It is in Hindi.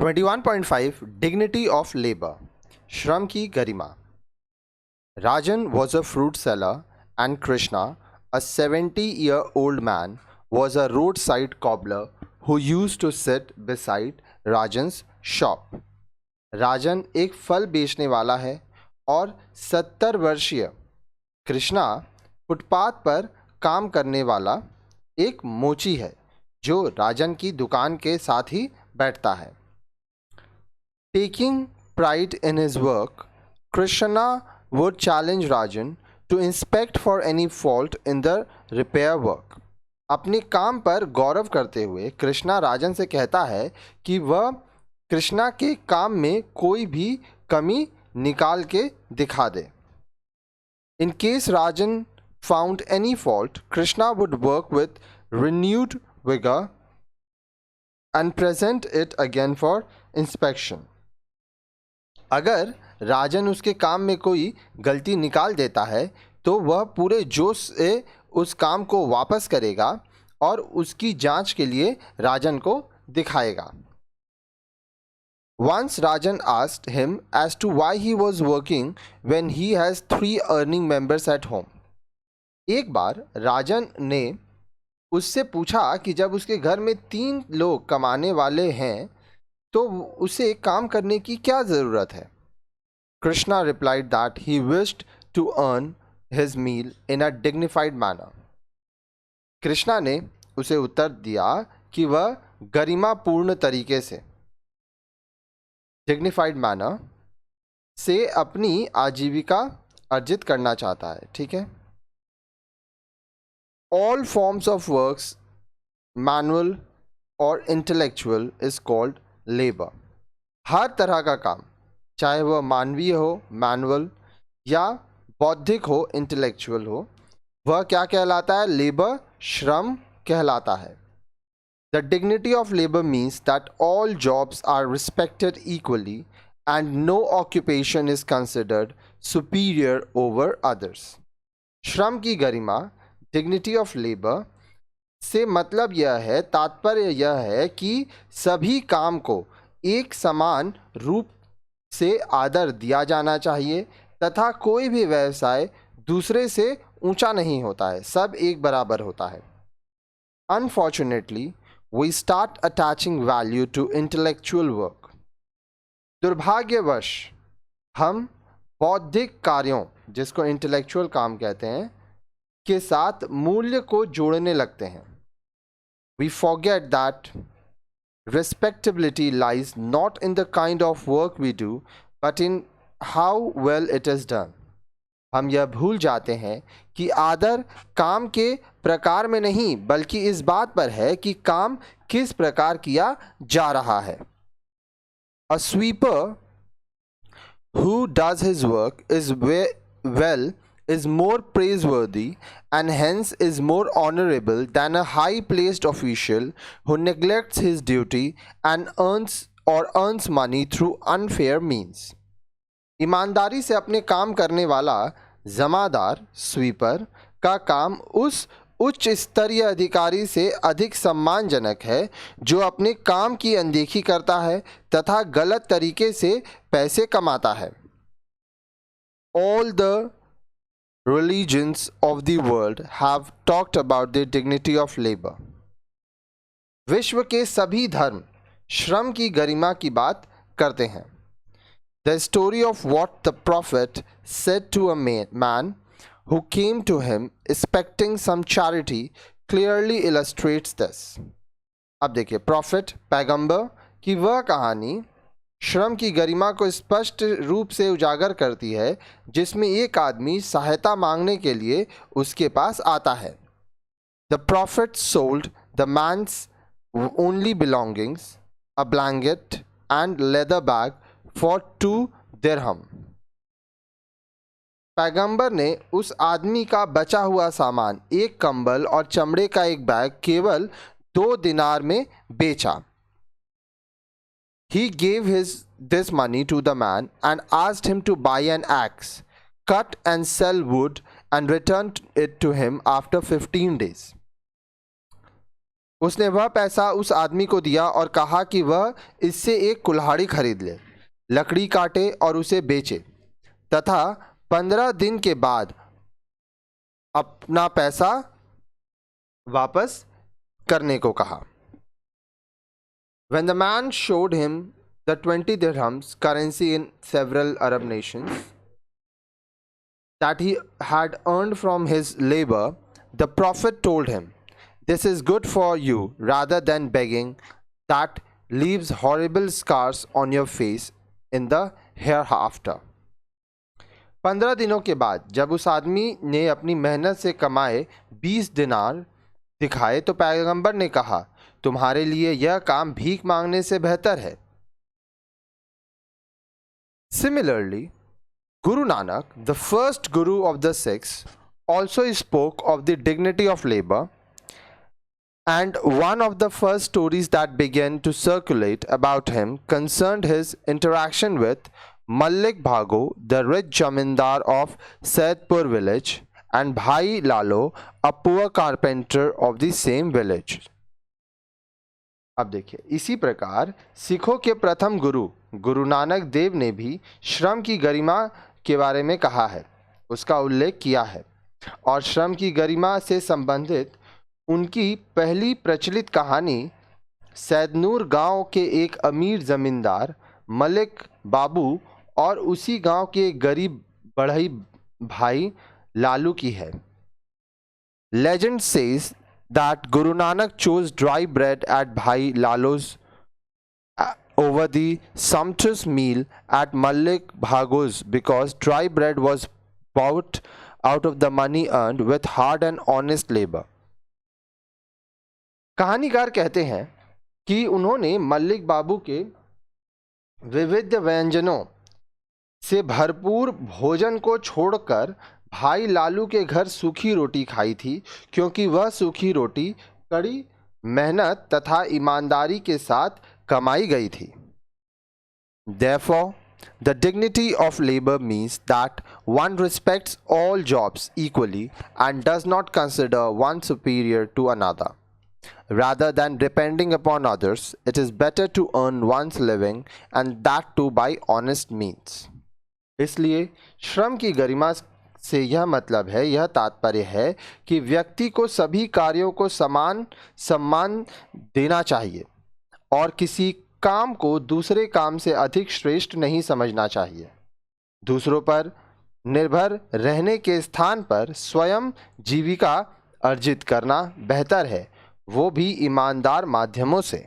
21.5 Dignity of Labor. श्रम की गरिमा. Rajan was a fruit seller and Krishna, a 70-year-old man, was a roadside cobbler who used to sit beside Rajan's shop. राजन एक फल बेचने वाला है और 70 वर्षीय कृष्णा फुटपाथ पर काम करने वाला एक मोची है जो राजन की दुकान के साथ ही बैठता है. Taking pride in his work, Krishna would challenge Rajan to inspect for any fault in the repair work. अपने काम पर गौरव करते हुए कृष्णा राजन से कहता है कि वह कृष्णा के काम में कोई भी कमी निकाल के दिखा दे. In case Rajan found any fault, Krishna would work with renewed vigor and present it again for inspection. अगर राजन उसके काम में कोई गलती निकाल देता है तो वह पूरे जोश से उस काम को वापस करेगा और उसकी जांच के लिए राजन को दिखाएगा. Once Rajan asked him as to why he was working when he has 3 earning members at home. एक बार राजन ने उससे पूछा कि जब उसके घर में 3 लोग कमाने वाले हैं तो उसे काम करने की क्या ज़रूरत है. Krishna replied that he wished to earn his meal in a dignified manner. Krishna ने उसे उत्तर दिया कि वह गरिमापूर्ण तरीके से dignified manner से अपनी आजीविका अर्जित करना चाहता है. ठीक है. All forms of works, manual or intellectual, is called labor. हर तरह का काम, चाहे वह मानवीय हो मैनुअल या बौद्धिक हो इंटेलेक्चुअल हो, वह क्या कहलाता है? लेबर, श्रम कहलाता है. The dignity of labour means that all jobs are respected equally and no occupation is considered superior over others. श्रम की गरिमा, डिग्निटी ऑफ लेबर से मतलब यह है, तात्पर्य यह है कि सभी काम को एक समान रूप से आदर दिया जाना चाहिए तथा कोई भी व्यवसाय दूसरे से ऊंचा नहीं होता है, सब एक बराबर होता है. Unfortunately we start attaching value to intellectual work. दुर्भाग्यवश हम बौद्धिक कार्यों, जिसको इंटेलेक्चुअल काम कहते हैं, के साथ मूल्य को जोड़ने लगते हैं. We forget that respectability lies not in the kind of work we do, but in how well it is done. हम यह भूल जाते हैं कि आदर काम के प्रकार में नहीं बल्कि इस बात पर है कि काम किस प्रकार किया जा रहा है. A sweeper who does his work well is more praiseworthy and hence is more honorable than a high-placed official who neglects his duty and earns money through unfair means. ईमानदारी से अपने काम करने वाला जमादार स्वीपर का काम उस उच्च स्तरीय अधिकारी से अधिक सम्मानजनक है जो अपने काम की अनदेखी करता है तथा गलत तरीके से पैसे कमाता है. All the religions of the world have talked about the dignity of labor. विश्व के सभी धर्म श्रम की गरिमा की बात करते हैं. The story of what the prophet said to a man who came to him expecting some charity clearly illustrates this. अब देखिए, प्रॉफिट पैगंबर की वह कहानी श्रम की गरिमा को स्पष्ट रूप से उजागर करती है जिसमें एक आदमी सहायता मांगने के लिए उसके पास आता है. The prophet sold the man's only belongings, a blanket and leather bag for 2 दिरहम. पैगंबर ने उस आदमी का बचा हुआ सामान, एक कंबल और चमड़े का एक बैग, केवल 2 दिनार में बेचा. He gave this money to the man and asked him to buy an axe, cut and sell wood and return it to him after 15 days. उसने वह पैसा उस आदमी को दिया और कहा कि वह इससे एक कुल्हाड़ी खरीद ले, लकड़ी काटे और उसे बेचे तथा 15 दिन के बाद अपना पैसा वापस करने को कहा. When the man showed him the 20 dirhams, currency in several Arab nations, that he had earned from his labor, the Prophet told him, "This is good for you rather than begging that leaves horrible scars on your face in the hereafter." 15 दिनों के बाद जब उस आदमी ने अपनी मेहनत से कमाए 20 दिनार दिखाए तो पैगंबर ने कहा, तुम्हारे लिए यह काम भीख मांगने से बेहतर है. Similarly, Guru Nanak, the first Guru of the Sikhs, also spoke of the dignity of labor, and one of the first stories that began to circulate about him concerned his interaction with Malik Bhago, the rich Jamindar of Saidpur village, and Bhai Lalo, a poor carpenter of the same village. अब देखिए, इसी प्रकार सिखों के प्रथम गुरु गुरु नानक देव ने भी श्रम की गरिमा के बारे में कहा है, उसका उल्लेख किया है और श्रम की गरिमा से संबंधित उनकी पहली प्रचलित कहानी सैदनूर गांव के एक अमीर जमींदार मलिक बाबू और उसी गांव के एक गरीब बढ़ई भाई लालू की है. Legend says that Guru Nanak chose dry bread at Bhai Lalo's over the sumptuous meal at Malik Bhago's because dry bread was bought out of the money earned with hard and honest labor. कहानीकार कहते हैं कि उन्होंने मल्लिक बाबू के विविध व्यंजनों से भरपूर भोजन को छोड़कर भाई लालू के घर सूखी रोटी खाई थी, क्योंकि वह सूखी रोटी कड़ी मेहनत तथा ईमानदारी के साथ कमाई गई थी. Therefore, the dignity of labor means that one respects all jobs equally and does not consider one superior to another. Rather than depending upon others, it is better to earn one's living and that too by honest means. इसलिए श्रम की गरिमा से यह मतलब है, यह तात्पर्य है कि व्यक्ति को सभी कार्यों को समान सम्मान देना चाहिए और किसी काम को दूसरे काम से अधिक श्रेष्ठ नहीं समझना चाहिए. दूसरों पर निर्भर रहने के स्थान पर स्वयं जीविका अर्जित करना बेहतर है, वो भी ईमानदार माध्यमों से.